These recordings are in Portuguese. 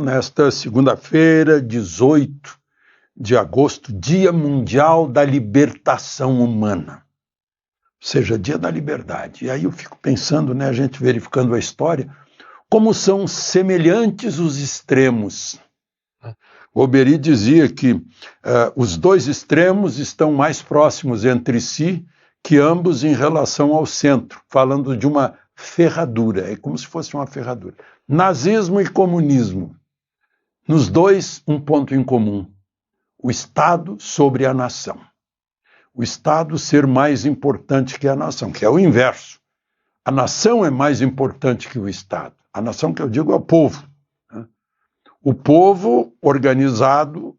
Nesta segunda-feira, 18 de agosto, Dia Mundial da Libertação Humana, ou seja, Dia da Liberdade. E aí eu fico pensando, a gente verificando a história, como são semelhantes os extremos. Golbery dizia que os dois extremos estão mais próximos entre si que ambos em relação ao centro, falando de uma ferradura, é como se fosse uma ferradura. Nazismo e comunismo. Nos dois, um ponto em comum: o Estado sobre a nação. O Estado ser mais importante que a nação, que é o inverso. A nação é mais importante que o Estado. A nação que eu digo é o povo. O povo organizado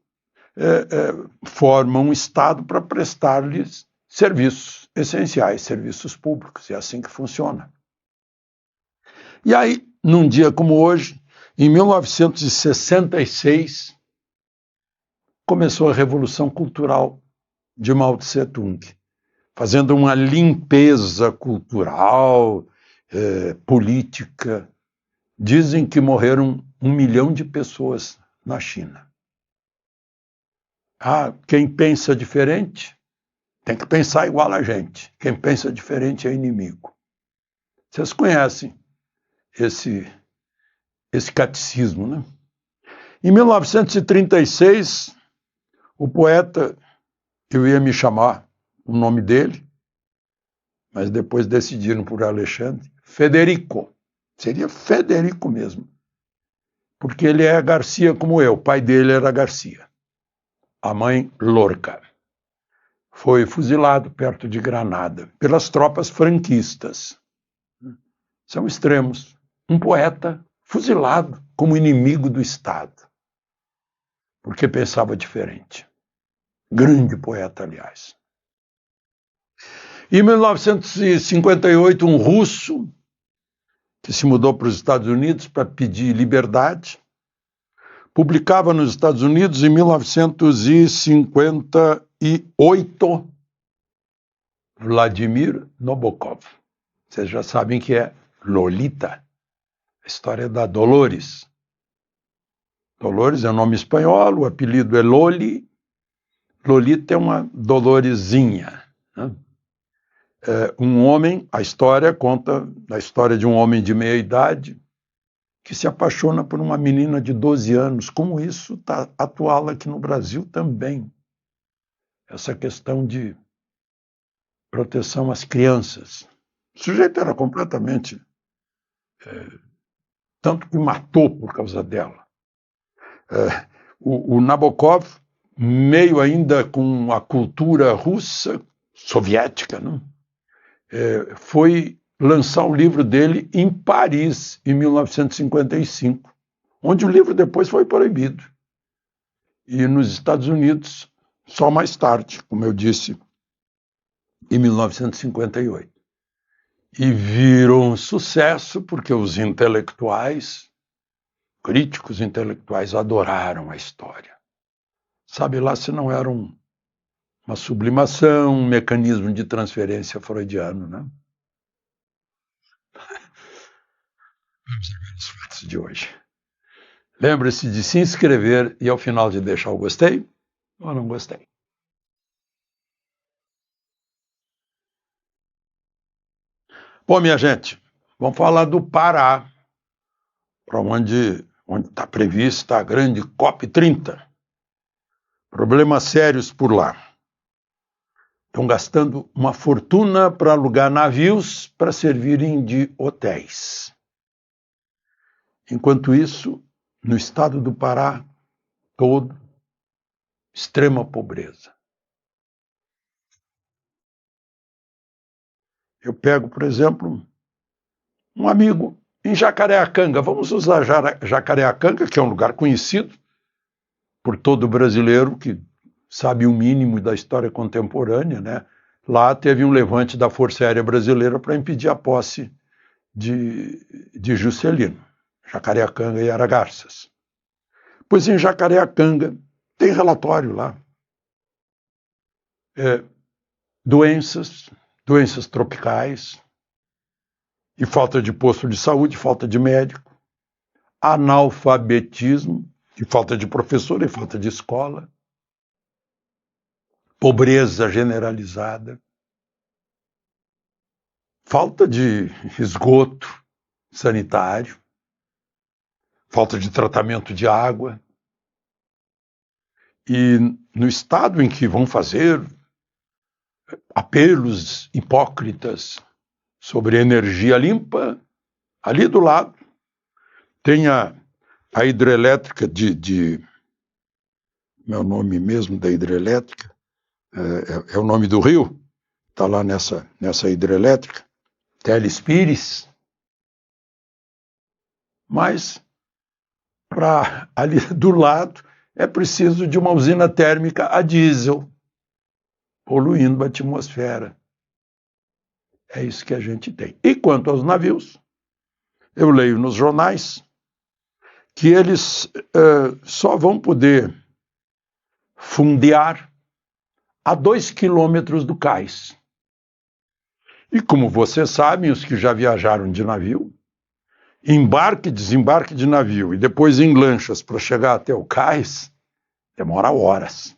forma um Estado para prestar-lhes serviços essenciais, serviços públicos. É assim que funciona. E aí, num dia como hoje, em 1966, começou a Revolução Cultural de Mao Tse-tung, fazendo uma limpeza cultural, política. Dizem que morreram 1 milhão de pessoas na China. Quem pensa diferente tem que pensar igual a gente. Quem pensa diferente é inimigo. Vocês conhecem esse catecismo, né? Em 1936, o poeta, eu ia me chamar o nome dele, mas depois decidiram por Alexandre, Federico. Seria Federico mesmo, porque ele é Garcia como eu. O pai dele era Garcia, a mãe Lorca. Foi fuzilado perto de Granada pelas tropas franquistas. São extremos. Um poeta fuzilado como inimigo do Estado, porque pensava diferente. Grande poeta, aliás. Em 1958, um russo que se mudou para os Estados Unidos para pedir liberdade, publicava nos Estados Unidos, em 1958, Vladimir Nabokov. Vocês já sabem que é Lolita, a história da Dolores. Dolores é um nome espanhol, o apelido é Loli. Lolita é uma Doloresinha, né? Um homem, a história conta a história de um homem de meia idade que se apaixona por uma menina de 12 anos. Como isso está atual aqui no Brasil também. Essa questão de proteção às crianças. O sujeito era completamente... tanto que matou por causa dela. O Nabokov, meio ainda com a cultura russa, soviética, né? Foi lançar o livro dele em Paris, em 1955, onde o livro depois foi proibido. E nos Estados Unidos, só mais tarde, como eu disse, em 1958. E virou um sucesso porque os intelectuais, críticos intelectuais, adoraram a história. Sabe lá se não era uma sublimação, um mecanismo de transferência freudiano, né? Vamos ver os fatos de hoje. Lembre-se de se inscrever e ao final de deixar o gostei ou não gostei. Bom, minha gente, vamos falar do Pará, para onde está prevista a grande COP30. Problemas sérios por lá. Estão gastando uma fortuna para alugar navios para servirem de hotéis. Enquanto isso, no estado do Pará, todo, extrema pobreza. Eu pego, por exemplo, um amigo em Jacareacanga. Vamos usar Jacareacanga, que é um lugar conhecido por todo brasileiro que sabe o mínimo da história contemporânea, né? Lá teve um levante da Força Aérea Brasileira para impedir a posse de Juscelino, Jacareacanga e Aragarças. Pois em Jacareacanga tem relatório lá. Doenças tropicais, e falta de posto de saúde, falta de médico. analfabetismo, e falta de professor e falta de escola, pobreza generalizada, falta de esgoto sanitário, falta de tratamento de água. E no estado em que vão fazer apelos hipócritas sobre energia limpa, ali do lado tem a hidrelétrica meu nome mesmo da hidrelétrica, é o nome do rio, está lá nessa hidrelétrica, Telespires, mas para ali do lado é preciso de uma usina térmica a diesel, poluindo a atmosfera. É isso que a gente tem. E quanto aos navios, eu leio nos jornais que eles só vão poder fundear a 2 quilômetros do cais. E como vocês sabem, os que já viajaram de navio, embarque e desembarque de navio e depois em lanchas para chegar até o cais, demora horas.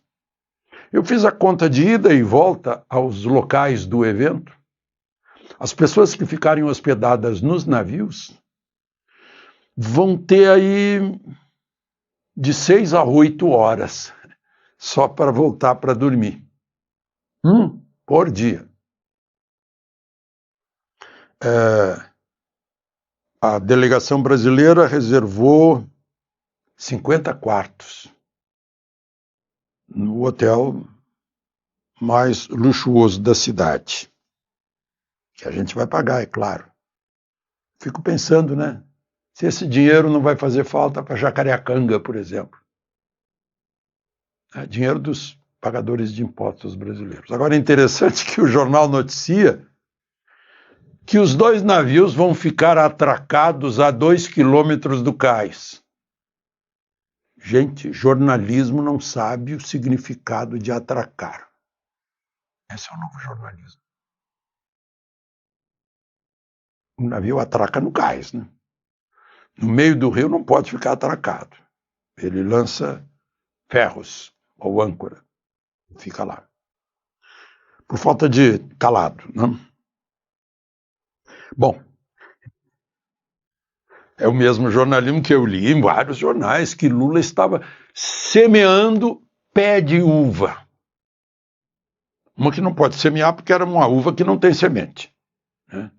Eu fiz a conta de ida e volta aos locais do evento. As pessoas que ficarem hospedadas nos navios vão ter aí de 6 a 8 horas só para voltar para dormir. Por dia. A delegação brasileira reservou 50 quartos no hotel mais luxuoso da cidade, que a gente vai pagar, é claro. Fico pensando, né? Se esse dinheiro não vai fazer falta para Jacareacanga, por exemplo. É dinheiro dos pagadores de impostos brasileiros. Agora é interessante que o jornal noticia que os 2 navios vão ficar atracados a 2 quilômetros do cais. Gente, jornalismo não sabe o significado de atracar. Esse é o novo jornalismo. O navio atraca no cais, né? No meio do rio não pode ficar atracado. Ele lança ferros ou âncora. Fica lá. Por falta de calado, né? Bom, é o mesmo jornalismo que eu li em vários jornais, que Lula estava semeando pé de uva. Uma que não pode semear porque era uma uva que não tem semente. Né?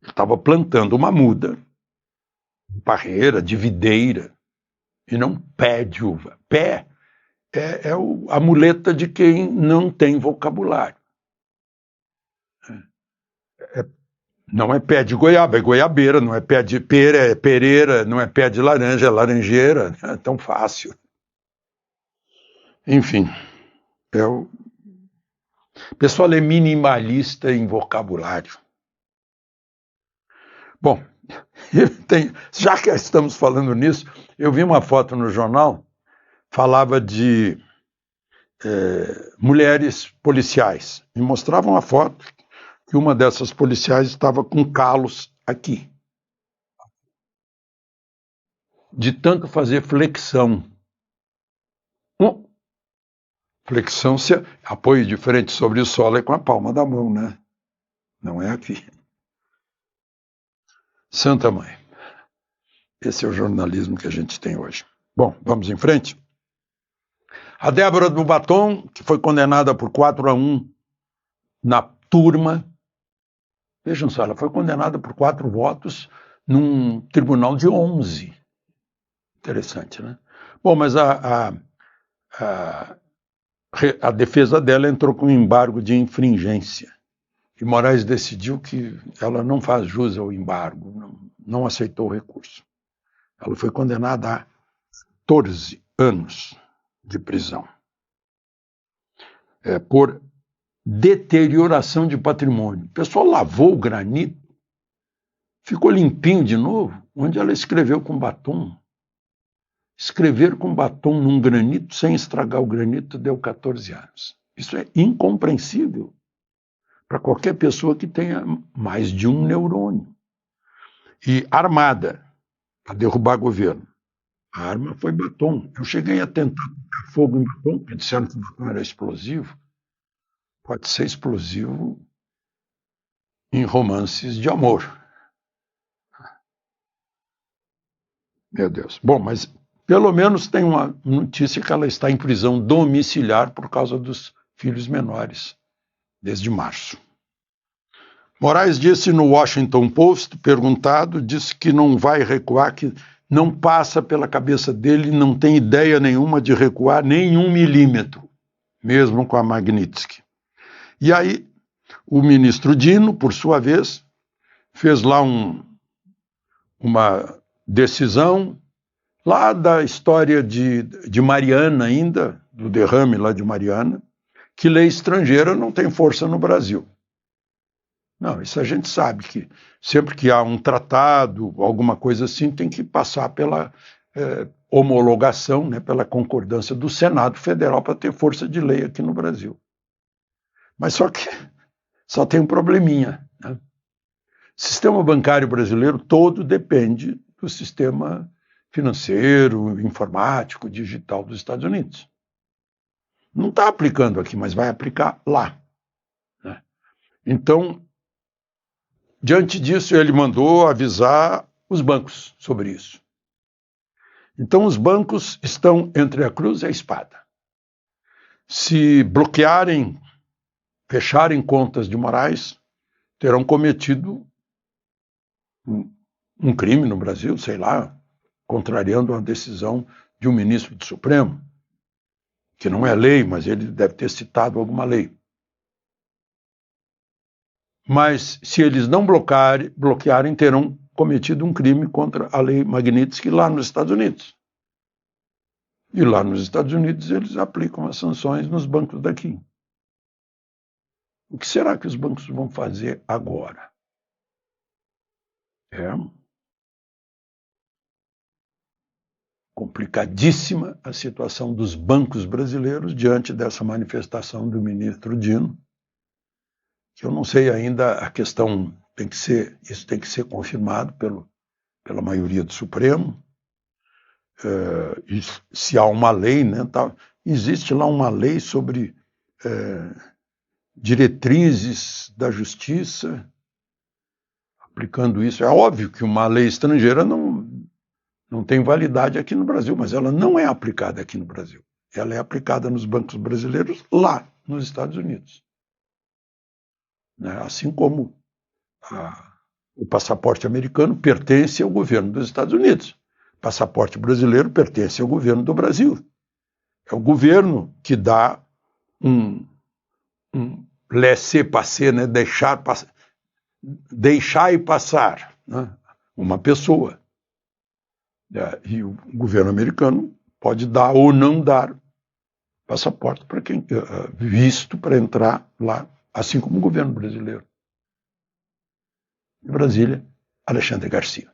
Ele estava plantando uma muda, parreira, de videira, e não pé de uva. Pé é a muleta de quem não tem vocabulário. Não é pé de goiaba, é goiabeira, não é pé de pera, é pereira, não é pé de laranja, é laranjeira, é tão fácil. Enfim, o pessoal é minimalista em vocabulário. Bom, já que estamos falando nisso, eu vi uma foto no jornal, falava de mulheres policiais, e mostravam uma foto que uma dessas policiais estava com calos aqui, de tanto fazer flexão. Flexão, apoio de frente sobre o solo é com a palma da mão, né? Não é aqui. Santa Mãe. Esse é o jornalismo que a gente tem hoje. Bom, vamos em frente. A Débora do Batom, que foi condenada por 4-1 na turma. Vejam só, ela foi condenada por 4 votos num tribunal de 11. Interessante, né? Bom, mas a defesa dela entrou com embargo de infringência. E Moraes decidiu que ela não faz jus ao embargo, não aceitou o recurso. Ela foi condenada a 14 anos de prisão por deterioração de patrimônio. O pessoal lavou o granito, ficou limpinho de novo, onde ela escreveu com batom. Escrever com batom num granito sem estragar o granito deu 14 anos. Isso é incompreensível para qualquer pessoa que tenha mais de um neurônio. E armada, para derrubar governo. A arma foi batom. Eu cheguei a tentar botar fogo em batom, porque disseram que o batom era explosivo. Pode ser explosivo em romances de amor. Meu Deus. Bom, mas pelo menos tem uma notícia que ela está em prisão domiciliar por causa dos filhos menores, desde março. Moraes disse no Washington Post, perguntado, disse que não vai recuar, que não passa pela cabeça dele, não tem ideia nenhuma de recuar nem 1 milímetro, mesmo com a Magnitsky. E aí, o ministro Dino, por sua vez, fez lá uma decisão, lá da história de Mariana ainda, do derrame lá de Mariana, que lei estrangeira não tem força no Brasil. Não, isso a gente sabe, que sempre que há um tratado, alguma coisa assim, tem que passar pela homologação, né, pela concordância do Senado Federal para ter força de lei aqui no Brasil. Mas só que só tem um probleminha, né? O sistema bancário brasileiro todo depende do sistema financeiro, informático, digital dos Estados Unidos. Não está aplicando aqui, mas vai aplicar lá, né? Então, diante disso, ele mandou avisar os bancos sobre isso. Então, os bancos estão entre a cruz e a espada. Se bloquearem, fecharem contas de Moraes, terão cometido um crime no Brasil, sei lá, contrariando a decisão de um ministro do Supremo, que não é lei, mas ele deve ter citado alguma lei. Mas se eles não bloquearem, terão cometido um crime contra a lei Magnitsky lá nos Estados Unidos. E lá nos Estados Unidos eles aplicam as sanções nos bancos daqui. O que será que os bancos vão fazer agora? É complicadíssima a situação dos bancos brasileiros diante dessa manifestação do ministro Dino, que eu não sei ainda, a questão isso tem que ser confirmado pela maioria do Supremo. Se há uma lei, né, existe lá uma lei sobre diretrizes da justiça, aplicando isso. É óbvio que uma lei estrangeira não tem validade aqui no Brasil, mas ela não é aplicada aqui no Brasil. Ela é aplicada nos bancos brasileiros lá nos Estados Unidos. Assim como o passaporte americano pertence ao governo dos Estados Unidos. O passaporte brasileiro pertence ao governo do Brasil. É o governo que dá um laissez-passer, né? Deixar e passar, né? Uma pessoa. E o governo americano pode dar ou não dar passaporte para quem visto para entrar lá, assim como o governo brasileiro. Em Brasília, Alexandre Garcia.